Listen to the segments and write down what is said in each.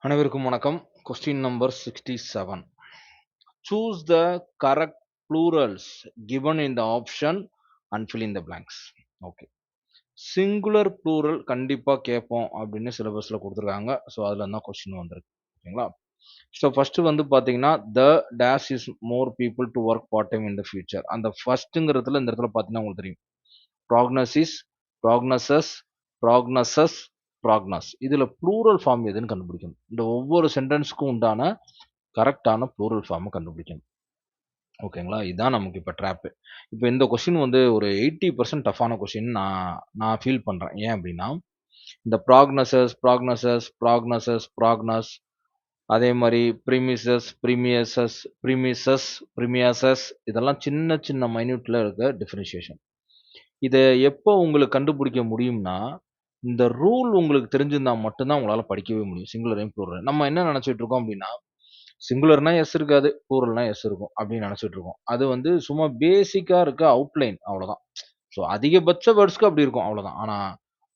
அனைவருக்கும் வணக்கம். Question number 67. Choose the correct plurals given in the option and fill in the blanks. Okay. Singular plural கண்டிப்பா கேட்போம் அப்படின்னு சிலபஸ்ல குடுத்துருக்காங்க. ஸோ அதுல தான் கொஸ்டின் வந்திருக்கு. ஓகேங்களா? ஸோ ஃபர்ஸ்ட் வந்து பார்த்தீங்கன்னா, the dash is more people to work part time in the future. அந்த ஃபர்ஸ்ட்ங்கிறதுல இந்த இடத்துல பார்த்தீங்கன்னா உங்களுக்கு தெரியும். ப்ராக்னசிஸ், ப்ராக்னசஸ், ப்ராக்னசஸ், ப்ராக்னஸ். இதுல ப்ளூரல் ஃபார்ம் எதுன்னு கண்டுபிடிக்கணும். இந்த ஒவ்வொரு சென்டென்ஸ்க்கும் உண்டான கரெக்டான ப்ளூரல் ஃபார்மை கண்டுபிடிக்கணும். ஓகேங்களா? இதுதான் நமக்கு இப்போ ட்ராப்பு. இப்போ இந்த கொஸ்டின் வந்து ஒரு 80% டஃப்பான கொஸ்டின் நான் ஃபீல் பண்றேன். ஏன் அப்படின்னா, இந்த ப்ராக்னசஸ், ப்ராக்னசஸ், ப்ராக்னசஸ், ப்ராக்னஸ், அதே மாரி ப்ரிமிசஸ், ப்ரிமியசஸ், ப்ரிமிசஸ், ப்ரிமியாசஸ் இதெல்லாம் சின்ன சின்ன மைன்யூட்ல இருக்க டிஃபரன்ஷியேஷன். இத எப்போ உங்களுக்கு கண்டுபிடிக்க முடியும்னா, இந்த ரூல் உங்களுக்கு தெரிஞ்சிருந்தா மட்டும் தான் உங்களால படிக்கவே முடியும். சிங்குலரையும், ப்ளூரலையும். நம்ம என்ன நெனச்சுட்டு இருக்கோம் அப்டின்னா, சிங்குலர்னா எஸ் இருக்காது, ப்ளூரல்னா எஸ் இருக்கும் அப்டின்னு நெனச்சுட்டு இருக்கோம். அது வந்து சும்மா பேசிக்கா இருக்க அவுட்லைன் அவ்வளோதான். ஸோ அதிகபட்ச வேர்ட்ஸ்க்கு அப்டி இருக்கும் அவ்வளோதான். ஆனா,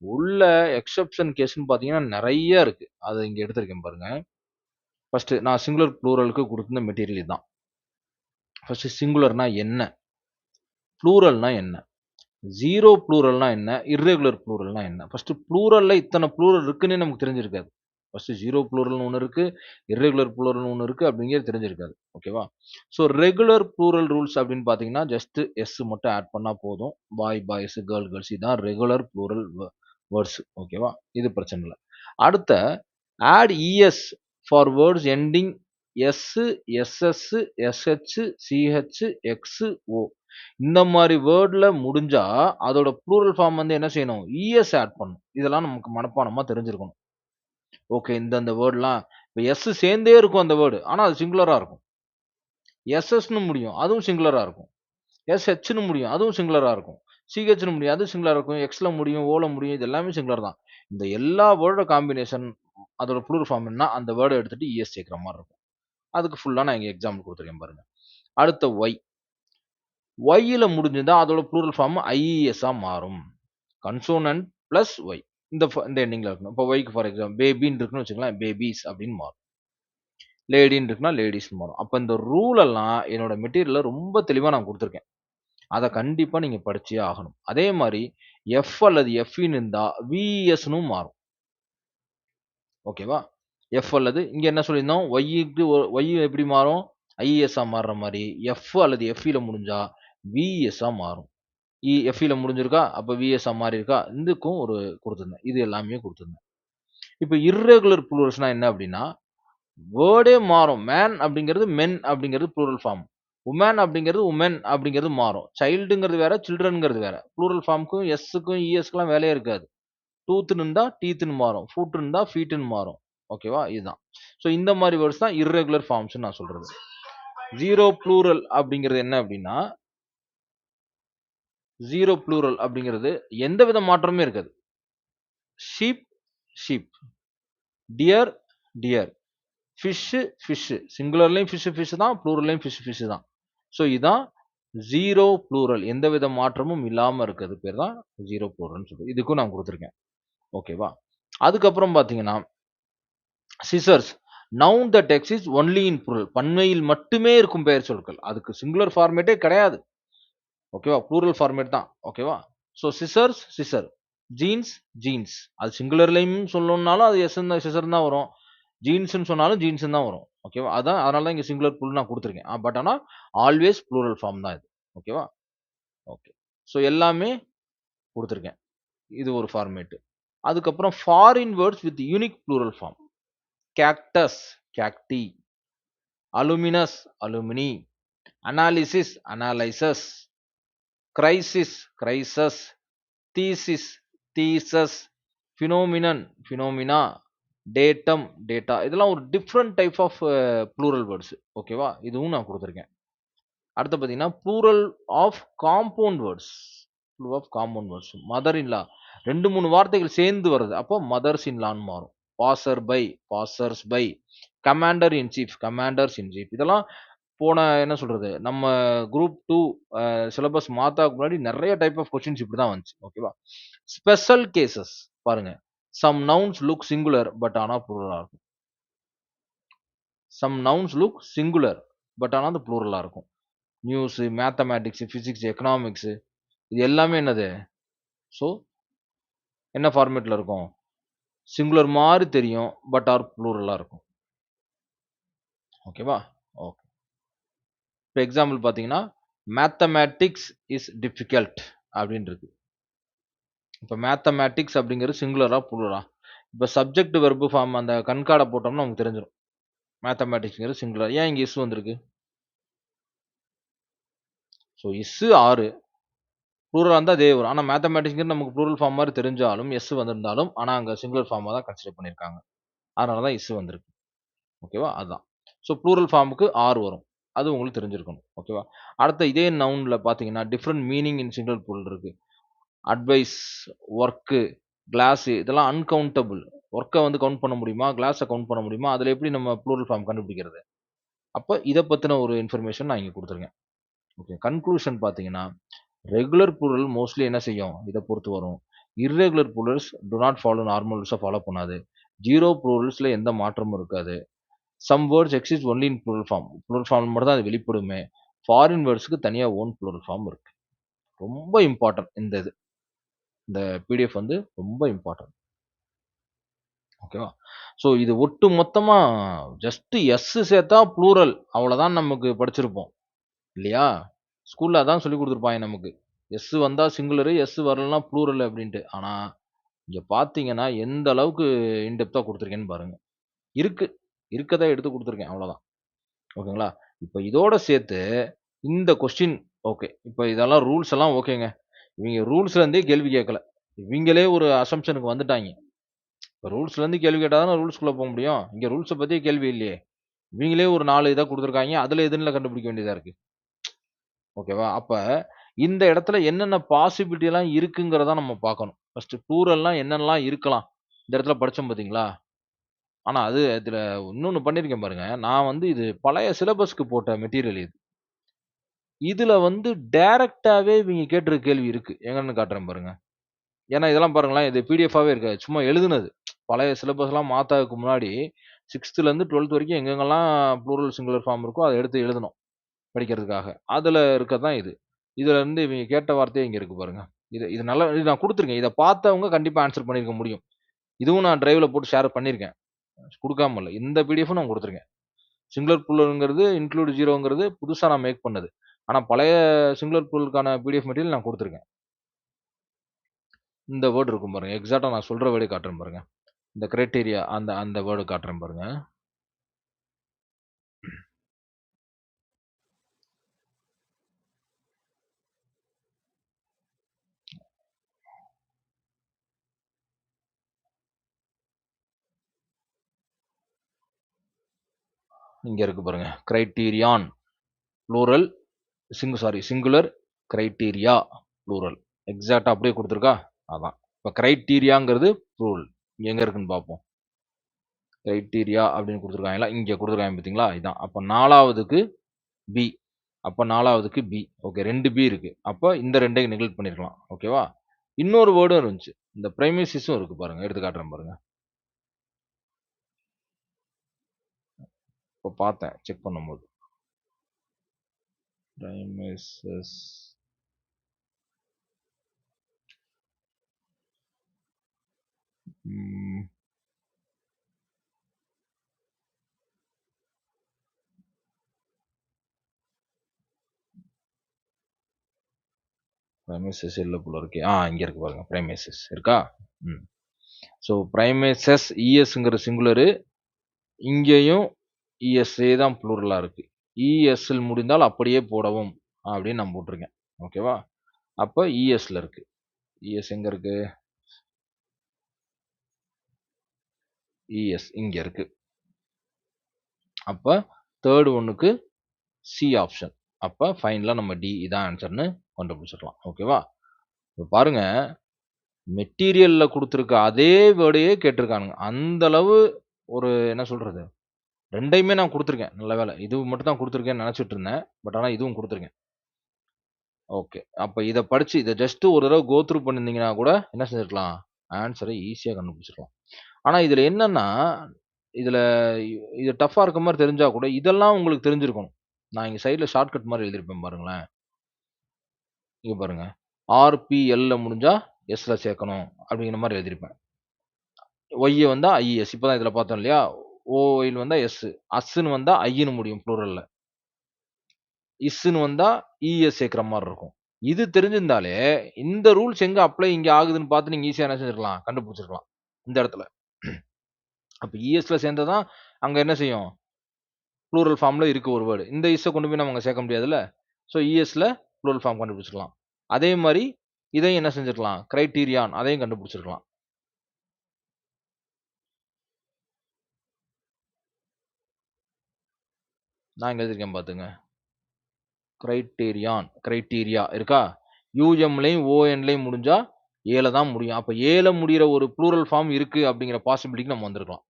உள்ள எக்செப்ஷன் கேஸ்ன்னு பார்த்தீங்கன்னா நெறைய இருக்கு. அத இங்க எடுத்திருக்கேன் பாருங்க. ஃபர்ஸ்ட்டு நான் சிங்குலர், ப்ளூரலுக்கு குடுத்திருந்த மெட்டீரியல் இதான். ஃபர்ஸ்ட்டு சிங்குலர்னா என்ன? ப்ளூரல்னா என்ன? ஜீரோ ப்ளூரல்னா என்ன? இர்ரெகுலர் ப்ளூரல்னா என்ன? ஃபர்ஸ்ட்டு ப்ளூரல்ல இத்தன ப்ளூரல் இருக்குன்னே நமக்கு தெரிஞ்சிருக்காது. ஃபர்ஸ்ட்டு ஜீரோ ப்ளூரல்னு ஒண்ணு இருக்கு. இர்ரெகுலர் ப்ளூரல்னு ஒண்ணு இருக்கு அப்படிங்கிறது தெரிஞ்சிருக்காது. ஓகேவா? ஸோ ரெகுலர் ப்ளூரல் ரூல்ஸ் அப்படின்னு பார்த்தீங்கன்னா, ஜஸ்ட் எஸ் மட்டும் ஆட் பண்ணா போதும். பாய், பாய்ஸ், கேர்ள், கேர்ள்ஸ் இதான் ரெகுலர் ப்ளூரல் வேர்ட்ஸ். ஓகேவா? இது பிரச்சனை இல்ல. அடுத்த add E S for words ending S, S S, S H, C H, X, O. இந்த மாரி வேர்ட்ல முடிஞ்சா, அதோட ப்ளூரல் ஃபார்ம் வந்து என்ன செய்யணும்? இஎஸ் ஆட் பண்ணணும். இதெல்லாம் நமக்கு மனப்பாடமா தெரிஞ்சிருக்கணும். ஓகே. இந்தந்த வேர்ட்லாம் இப்ப எஸ் சேர்ந்தே இருக்கும் அந்த வேர்டு. ஆனா அது சிங்குலரா இருக்கும். எஸ்எஸ்ன்னு முடியும். அதுவும் சிங்குலரா இருக்கும். எஸ்ஹெச்ன்னு முடியும். அதுவும் சிங்குலரா இருக்கும். சிஹெச்ன்னு முடியும். அது சிங்குலரா இருக்கும். எக்ஸ்ல முடியும். ஓல முடியும். இது எல்லாமே சிங்குலர் தான். இந்த எல்லா வேர்டோட காம்பினேஷன் அதோட ப்ளூரல் ஃபார்ம் என்ன? அந்த வேர்ட எடுத்துட்டு இஎஸ் சேர்க்கிற மாரி இருக்கும். அதுக்கு ஃபுல்லா நான் இங்க எக்ஸாம்பிள் குடுத்துருக்கேன் பாருங்க. அடுத்த ஒய். ஒய்ல முடிஞ்சிருந்தா அதோட ப்ளூரல் ஃபார்ம் ஐஇஎஸ்ஸா மாறும். Consonant plus Y. இந்த எண்டிங்ல இருக்கணும். இப்போ ஒய்க்கு ஃபார் எக்ஸாம்பிள் பேபின்னு இருக்குன்னு வச்சுக்கோங்களேன். பேபீஸ் அப்படின்னு மாறும். லேடின்னு இருக்குன்னா லேடீஸ்ன்னு மாறும். அப்ப இந்த ரூல் எல்லாம் என்னோட மெட்டீரியல்ல ரொம்ப தெளிவா நான் குடுத்துருக்கேன். அத கண்டிப்பா நீங்க படிச்சே ஆகணும். அதே மாரி எஃப் அல்லது எஃப்இன்னு இருந்தா விஇஎஸ்ன்னும் மாறும். ஓகேவா? எஃப் அல்லது இங்க என்ன சொல்லியிருந்தோம்? ஒய் எப்படி மாறும்? ஐஇஎஸ்ஸா மாறுற மாரி எஃப் அல்லது எஃப்இல முடிஞ்சா விஇஎஸ்ஸா மாறும். எஃப்இல முடிஞ்சிருக்கா? அப்ப விஎஸ்ஸா மாறியிருக்கா? இதுக்கும் ஒரு குடுத்திருந்தேன். இது எல்லாமே குடுத்திருந்தேன். இப்ப இர்ரெகுலர் ப்ளூரல்ஸ்னா என்ன அப்டின்னா, வேர்டே மாறும். மேன் அப்படிங்கிறது மென் அப்படிங்கிறது ப்ளூரல் ஃபார்ம். வுமன் அப்படிங்கிறது வுமென் அப்படிங்கிறது மாறும். சைல்டுங்கிறது வேற, சில்ட்ரன்ங்கிறது வேற. ப்ளூரல் ஃபார்ம்க்கும் எஸ்ஸுக்கும் இஎஸ்க்குலாம் வேலையே இருக்காது. டூத்ன்னு இருந்தா டீத்ன்னு மாறும். ஃபுட் இருந்தா ஃபீட்ன்னு மாறும். ஓகேவா? இதுதான். ஸோ இந்த மாரி வேர்ட்ஸ் தான் இர்ரெகுலர் ஃபார்ம்ஸ்ன்னு நான் சொல்றது. ஜீரோ ப்ளூரல் அப்படிங்கிறது என்ன அப்டின்னா, ஜீரோ ப்ளூரல் அப்படிங்கிறது எந்தவித மாற்றமுமே இருக்காது. Sheep, sheep. Deer, deer. Fish, fish. சிங்குலர்லயும் ஃபிஷ்ஷு, ஃபிஷ் தான். ப்ளூரல்லயும் ஃபிஷ், ஃபிஷ் தான். ஸோ இதான் ஜீரோ ப்ளூரல். எந்தவித மாற்றமும் இல்லாம இருக்கிறது பேர் தான் ஜீரோ ப்ளூரல்ன்னு சொல்றது. இதுக்கும் நான் குடுத்துருக்கேன். ஓகேவா? அதுக்கப்புறம் பார்த்தீங்கன்னா, scissors. Noun that exists only in plural. பன்மையில் மட்டுமே இருக்கும் பெயர் சொற்கள். அதுக்கு சிங்குலர் ஃபார்மேட்டே கிடையாது. ஓகேவா? ப்ளூரல் ஃபார்மேட் தான். ஓகேவா? So scissors, scissor. Jeans, jeans. அது சிங்குலர்லயும் சொல்லணும்னாலும் அது சிசர்ன்னு தான் வரும். ஜீன்ஸ்ன்னு சொன்னாலும் ஜீன்ஸ்ன்னு தான் வரும். ஓகேவா? அதனால தான் இங்க சிங்குலர் ப்ளூரல் நான் குடுத்துருக்கேன். பட் ஆனா ஆல்வேஸ் ப்ளூரல் ஃபார்ம் தான் இது. ஓகேவா? ஓகே. ஸோ எல்லாமே குடுத்துருக்கேன். இது ஒரு ஃபார்மேட். அதுக்கப்புறம் foreign words with unique plural form. Cactus, cacti. Alumnus, alumni. Analysis, analyses. Crisis, crises. Thesis, theses. Phenomenon, phenomena. Datum, data. இதெல்லாம் ஒரு different type of plural words. ஓகேவா? இதுவும் நான் குடுத்துருக்கேன். அடுத்து பார்த்தீங்கன்னா, plural of compound words. Plural of compound words. Mother in law. 2, 3 வார்த்தைகள் சேர்ந்து வருது. அப்போ மதர்ஸ் இன் லான்னு மாறும். Passer by, passers by. Commander in chief, commanders in chief. இதெல்லாம் என்ன சொல்றது? நம்ம குரூப் 2 சிலபஸ் மாத்தாக்கு முன்னாடி நெறைய டைப் ஆஃப் கொஸ்டின்ஸ் இப்படி தான் வந்துச்சு. ஓகேவா? ஸ்பெஷல் கேஸஸ் பாருங்க. Some nouns look singular but ஆனா ப்ளூரலா இருக்கும். Some nouns look singular but ஆனால் அது ப்ளூரலாக இருக்கும். நியூஸு, மேத்தமேட்டிக்ஸு, ஃபிசிக்ஸ், எக்கனாமிக்ஸு இது எல்லாமே என்னது? ஸோ என்ன ஃபார்மேட்டில் இருக்கும்? சிங்குலர் மாதிரி தெரியும் பட் ஆர் ப்ளூரலாக இருக்கும். ஓகேவா? ஓகே. இப்போ எக்ஸாம்பிள் பார்த்தீங்கன்னா, மேத்தமேட்டிக்ஸ் இஸ் டிஃபிகல்ட் அப்படின்றது. இப்போ மேத்தமேட்டிக்ஸ் அப்படிங்கிறது சிங்குலரா ப்ளூரலா? இப்போ சப்ஜெக்ட் வெர்பு ஃபார்ம் அந்த கண்கார்ட போட்டோம்னா நமக்கு தெரிஞ்சிடும். மேத்தமேட்டிக்ஸ்ங்கிறது சிங்குலர். ஏன் இங்கே இஸ் வந்திருக்கு? ஸோ இஸ் ஆறு ப்ளூரலாக இருந்தால் அதே வரும். ஆனால் மேத்தமேட்டிக்ஸ்ங்கிறது நமக்கு ப்ளூரல் ஃபார்ம் மாதிரி தெரிஞ்சாலும் எஸ் வந்திருந்தாலும் ஆனால் அங்கே சிங்குலர் ஃபார்மாக தான் கன்சிடர் பண்ணியிருக்காங்க. அதனால தான் இஸ் வந்திருக்கு. ஓகேவா? அதுதான். ஸோ ப்ளூரல் ஃபார்முக்கு ஆர் வரும். அது உங்களுக்கு தெரிஞ்சிருக்கணும். ஓகேவா? அடுத்த இதே நவுனில் பார்த்தீங்கன்னா different meaning in singular plural இருக்கு. அட்வைஸ், ஒர்க்கு, கிளாஸு இதெல்லாம் அன்கவுண்டபிள். ஒர்க்கை வந்து கவுண்ட் பண்ண முடியுமா? கிளாஸை கவுண்ட் பண்ண முடியுமா? அதில் எப்படி நம்ம ப்ளூரல் ஃபார்ம் கண்டுபிடிக்கிறது? அப்போ இதை பற்றின ஒரு இன்ஃபர்மேஷன் நான் இங்கே கொடுத்துருக்கேன். ஓகே. கன்க்ளூஷன் பார்த்தீங்கன்னா, ரெகுலர் ப்ளூரல் மோஸ்ட்லி என்ன செய்யும்? இதை பொறுத்து வரும். Irregular plurals do not follow normal ரூல்ஸை ஃபாலோ பண்ணாது. ஜீரோ ப்ளூரல்ஸில் எந்த மாற்றமும் இருக்காது. Some words exist only in plural form. Plural form மட்டும் தான் அது வெளிப்படுமே. ஃபாரின் வேர்ட்ஸ்க்கு தனியாக ஓன் ப்ளூரல் ஃபார்ம் இருக்கு. ரொம்ப இம்பார்ட்டன்ட் இந்த பிடிஎஃப் வந்து ரொம்ப இம்பார்ட்டன்ட். ஓகேவா? ஸோ இது ஒட்டு மொத்தமா ஜஸ்ட் எஸ் சேர்த்தா ப்ளூரல் அவ்வளோதான் நமக்கு படிச்சிருப்போம் இல்லையா? ஸ்கூல்ல அதான் சொல்லி கொடுத்துருப்பாங்க நமக்கு. எஸ் வந்தா சிங்குலரு, எஸ் வரலன்னா ப்ளூரல் அப்படின்ட்டு. ஆனா இங்க பார்த்தீங்கன்னா எந்த அளவுக்கு இன்டெப்த்தா கொடுத்துருக்கேன்னு பாருங்க. இருக்கு. இருக்கத எடுத்து கொடுத்துருக்கேன் அவ்வளோதான். ஓகேங்களா? இப்ப இதோட சேர்த்து இந்த கொஸ்டின் ஓகே. இப்ப இதெல்லாம் ரூல்ஸ் எல்லாம் ஓகேங்க. இவங்க ரூல்ஸ்ல இருந்தே கேள்வி கேட்கல. இவங்களே ஒரு அசம்ப்ஷனுக்கு வந்துட்டாய்ங்க. இப்ப ரூல்ஸ்ல இருந்து கேள்வி கேட்டா தானே ரூல்ஸ்குள்ள போ முடியும். இங்க ரூல்ஸ பத்தியே கேள்வி இல்லையே. இவங்களே ஒரு 4 இத குடுத்துருக்காய்ங்க. அதுல எதுன்னுல கண்டுபிடிக்க வேண்டியதா இருக்கு. ஓகேவா? அப்ப இந்த இடத்துல என்னென்ன பாசிபிலிட்டி எல்லாம் இருக்குங்கிறத நம்ம பார்க்கணும். ஃபர்ஸ்ட் ப்ளூரல்னா என்னென்னலாம் இருக்கலாம்? இந்த இடத்துல படிச்சோம் பார்த்தீங்களா? ஆனா இதுல இன்னொன்னு பண்ணியிருக்கேன் பாருங்க. நான் வந்து இது பழைய சிலபஸ்க்கு போட்ட மெட்டீரியல் இது. இதுல வந்து டைரக்ட்டாவே இவங்க கேட்டிருக்க கேள்வி இருக்கு. எங்கன்னு காட்டுறேன் பாருங்க. ஏன்னா இதெல்லாம் பாருங்களேன், இது பிடிஎஃபாவே இருக்காது. சும்மா எழுதுனது. பழைய சிலபஸ்லாம் மாத்தாததுக்கு முன்னாடி 6த்துலருந்து 12த் வரைக்கும் எங்கெங்கெல்லாம் ப்ளூரல், சிங்குலர் ஃபார்ம் இருக்கோ, அத எடுத்து எழுதணும் படிக்கிறதுக்காக. அதுல இருக்கது தான் இது. இதுல இருந்து இவங்க கேட்ட வார்த்தையே இங்க இருக்கு பாருங்க. இது நல்லா இது நான் குடுத்துருக்கேன். இத பார்த்தவங்க கண்டிப்பா ஆன்ஸர் பண்ணியிருக்க முடியும். இதுவும் நான் டிரைவ்ல போட்டு ஷேர் பண்ணியிருக்கேன். குடுக்காம இல்ல. இந்த பிடிஎஃப்பும் நான் குடுத்துருக்கேன். சிங்குலர் ப்ளூரல்ங்கிறது, இன்க்ளூட் ஜீரோங்கிறது புதுசா நான் மேக் பண்ணது. ஆனா பழைய சிங்குலர் ப்ளூரலுக்கான பிடிஎஃப் மெட்டீரியல் நான் குடுத்துருக்கேன். இந்த வேர்ட் இருக்கும் பாருங்க. எக்ஸாக்ட்டா நான் சொல்ற வேர்டே காட்டுறேன் பாருங்க. இந்த கிரைட்டீரியா அந்த அந்த வேர்ட் காட்டுறேன் பாருங்க. இங்க இருக்கு பாருங்க. கிரைட்டீரியான் ப்ளூரல் சிங்குலர் கிரைட்டீரியா ப்ளூரல். எக்ஸாக்ட்டா அப்படியே குடுத்துருக்கா? அதான். இப்ப கிரைட்டீரியாங்கிறது ப்ளூரல். இங்க எங்க இருக்குன்னு பார்ப்போம். கிரைட்டீரியா அப்படின்னு குடுத்துருக்காங்களா? இங்க குடுத்துருக்காங்க பார்த்தீங்களா? இதான். அப்ப 4வதுக்கு பி. அப்ப 4வதுக்கு பி. ஓகே 2 பி இருக்கு. அப்ப இந்த 2யும் நெக்லெக்ட் பண்ணியிருக்கலாம். ஓகேவா? இன்னொரு வேர்டும் இருந்துச்சு. இந்த பிரைமசிஸும் இருக்கு பாருங்க. எடுத்து காட்டுறேன் பாருங்க. இப்ப பார்த்தேன் செக் பண்ணும்போது. பிரைமசிஸ் ம். பிரைமேசஸ் இல்ல போல இருக்கே. இங்க இருக்கு பாருங்க. பிரைமேசஸ் இருக்கா? ம். So பிரைமேசஸ் இஎஸ்ங்கிற singular. இங்கேயும் இஎஸ்ஏ தான் ப்ளூரலா இருக்கு. இஎஸ்ல் முடிந்தால் அப்படியே போடவும் அப்படின்னு நான் போட்டிருக்கேன். ஓகேவா? அப்ப இஎஸ்ல இருக்கு. இஎஸ் எங்க இருக்கு? இஎஸ் இங்க இருக்கு. அப்ப தேர்ட் ஒன்னுக்கு சி ஆப்ஷன். அப்ப ஃபைனலா நம்ம டி இதான் ஆன்சர்ன்னு கண்டுபிடிச்சிடலாம். ஓகேவா? இப்ப பாருங்க மெட்டீரியல்ல குடுத்திருக்க அதே வேர்டையே கேட்டிருக்கானுங்க. அந்த அளவு ஒரு என்ன சொல்றது? 2யுமே நான் குடுத்துருக்கேன். நல்ல வேள. இது மட்டும் தான் குடுத்துருக்கேன்னு நெனச்சுட்டு இருந்தேன். பட் ஆனா இதுவும் குடுத்துருக்கேன். ஓகே. அப்ப இத படிச்சு இத ஜஸ்ட் ஒரு தடவ கோ த்ரூ பண்ணியிருந்தீங்கன்னா கூட என்ன செஞ்சிருக்கலாம்? ஆன்ஸர ஈஸியா கண்டுபிடிச்சிருக்கலாம். ஆனா இதுல என்னன்னா, இதுல இது டஃப்பா இருக்க மாரி தெரிஞ்சா கூட, இதெல்லாம் உங்களுக்கு தெரிஞ்சிருக்கணும். நான் இங்க சைடுல ஷார்ட்கட் மாரி எழுதியிருப்பேன் பாருங்களேன். இங்க பாருங்க. ஆர்பிஎல்ல முடிஞ்சா எஸ்ல சேர்க்கணும் அப்படிங்கிற மாரி எழுதியிருப்பேன். ஒய்ய வந்தா ஐஎஸ். இப்ப தான் இதுல பார்த்தோம் இல்லையா? ஓஒய்ன்னு வந்தா எஸ். அஸ்ன்னு வந்தா ஐன்னு முடியும் ப்ளூரல்ல. இஸ்ன்னு வந்தா இஎஸ் சேர்க்கிற மாரி இருக்கும். இது தெரிஞ்சிருந்தாலே, இந்த ரூல்ஸ் எங்க அப்ளை இங்க ஆகுதுன்னு பார்த்து நீங்க ஈஸியா என்ன செஞ்சிருக்கலாம்? கண்டுபிடிச்சிருக்கலாம். இந்த இடத்துல. அப்ப இஎஸ்ல சேர்ந்தா தான் அங்க என்ன செய்யும்? ப்ளூரல் ஃபார்ம்ல இருக்கு ஒரு வேர்ட். இந்த இஸ்ஸ கொண்டு போய் நம்ம அங்க சேர்க்க முடியாதுல்ல. ஸோ இஎஸ்ல ப்ளூரல் ஃபார்ம் கண்டுபிடிச்சிருக்கலாம். அதே மாரி இதையும் என்ன செஞ்சிருக்கலாம்? கிரைட்டீரியான் அதையும் கண்டுபிடிச்சிருக்கலாம். நான் இங்க எழுதியிருக்கேன் பாத்துங்க. கிரைட்டீரியா இருக்கா? யுஎம்லயும், ஓஎன்லயும் முடிஞ்சா ஏல தான் முடியும். அப்ப ஏல முடியிற ஒரு ப்ளூரல் ஃபார்ம் இருக்கு அப்படிங்கிற பாசிபிலிட்டிக்கு நம்ம வந்திருக்கலாம்.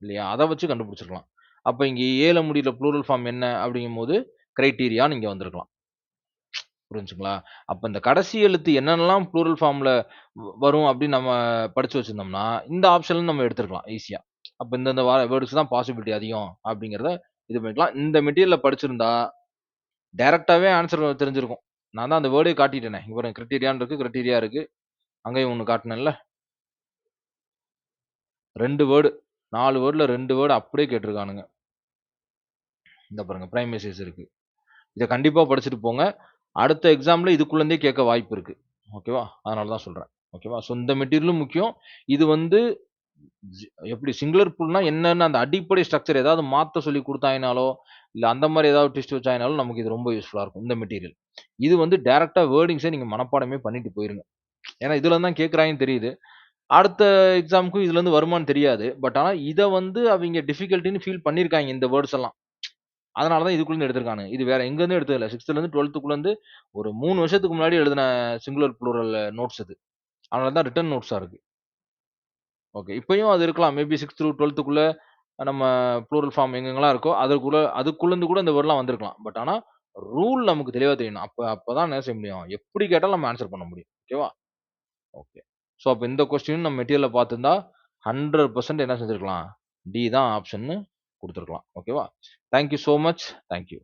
இல்லையா? அத வச்சு கண்டுபிடிச்சிருக்கலாம். அப்ப இங்க ஏல முடியிற ப்ளூரல் ஃபார்ம் என்ன அப்படிங்கும்போது, கிரைட்டீரியான்னு இங்க வந்திருக்கலாம். புரிஞ்சுங்களா? அப்ப இந்த கடைசி எழுத்து என்னென்னலாம் ப்ளூரல் ஃபார்ம்ல வரும் அப்படின்னு நம்ம படிச்சு வச்சிருந்தோம்னா, இந்த ஆப்ஷன்ல நம்ம எடுத்துருக்கலாம் ஈஸியா. அப்ப இந்தந்த வேர்ட்ஸ் தான் பாசிபிலிட்டி அதிகம் அப்படிங்கிறத இது பண்ணிக்கலாம். இந்த மெட்டீரியல படிச்சிருந்தா, டைரக்ட்டாவே ஆன்ஸர் தெரிஞ்சிருக்கும். நான் தான் அந்த வேர்டே காட்டிட்டேனே. இங்க பாருங்க கிரைட்டீரியான்னு இருக்கு, கிரைட்டீரியா இருக்கு. அங்கேயும் 1 காட்டுனேன்ல. 2 வேர்டு 4 வேர்ட்ல 2 வேர்டு அப்படியே கேட்டிருக்கானுங்க. இந்த பாருங்க பிரைமேசிஸ் இருக்கு. இத கண்டிப்பா படிச்சுட்டு போங்க. அடுத்த எக்ஸாம்ல இதுக்குள்ள இருந்தே கேட்க வாய்ப்பு இருக்கு. ஓகேவா? அதனால தான் சொல்றேன். ஓகேவா? ஸோ இந்த மெட்டீரியலும் முக்கியம். இது வந்து ஜி எப்படி சிங்குலர் ப்ளூரல்னா என்னன்னு அந்த அடிப்படை ஸ்ட்ரக்சர் ஏதாவது மாத்த சொல்லி குடுத்தாய்ங்கனாலோ, இல்ல அந்த மாரி ஏதாவது ட்விஸ்ட் வச்சாய்ங்கனாலும் நமக்கு இது ரொம்ப யூஸ்ஃபுல்லா இருக்கும். இந்த மெட்டீரியல். இது வந்து டைரக்ட்டா வேர்டிங்ஸே நீங்க மனப்பாடமே பண்ணிட்டு போயிருங்க. ஏன்னா இதுல இருந்து தான் கேட்கறாய்ங்கன்னு தெரியுது. அடுத்த எக்ஸாம்க்கும் இதுலருந்து வருமான்னு தெரியாது. பட் ஆனா இத வந்து அவிங்க டிஃபிகல்ட்டின்னு ஃபீல் பண்ணியிருக்காய்ங்க இந்த வேர்ட்ஸ் எல்லாம். அதனால தான் இதுக்குள்ளருந்து எடுத்திருக்கானுங்க. இது வேற எங்கேருந்தும் எடுத்தது இல்ல. 6த்துலருந்து 12த்துக்குள்ளருந்து ஒரு 3 வருஷத்துக்கு முன்னாடி எழுதின சிங்குலர் ப்ளூரல் நோட்ஸ் இது. அதனால தான் ரிட்டன் நோட்ஸா இருக்கு. ஓகே. இப்பயும் அது இருக்கலாம். மேபி 6த் த்ரூ 12த்துக்குள்ள நம்ம ப்ளூரல் ஃபார்ம் எங்கெங்கலாம் இருக்கோ, அதுக்குள்ளருந்து கூட இந்த வேர்ட்லாம் வந்திருக்கலாம். பட் ஆனா ரூல் நமக்கு தெளிவா தெரியணும். அப்பதான் என்ன செய்ய முடியும்? எப்படி கேட்டாலும் நம்ம ஆன்ஸர் பண்ண முடியும். ஓகேவா? ஓகே. ஸோ அப்ப இந்த கொஸ்டின் நம்ம மெட்டீரியல்ல பார்த்திருந்தா 100% என்ன செஞ்சிருக்கலாம்? டி தான் ஆப்ஷன்னு குடுத்துருக்கலாம். ஓகேவா? Thank you so much. Thank you.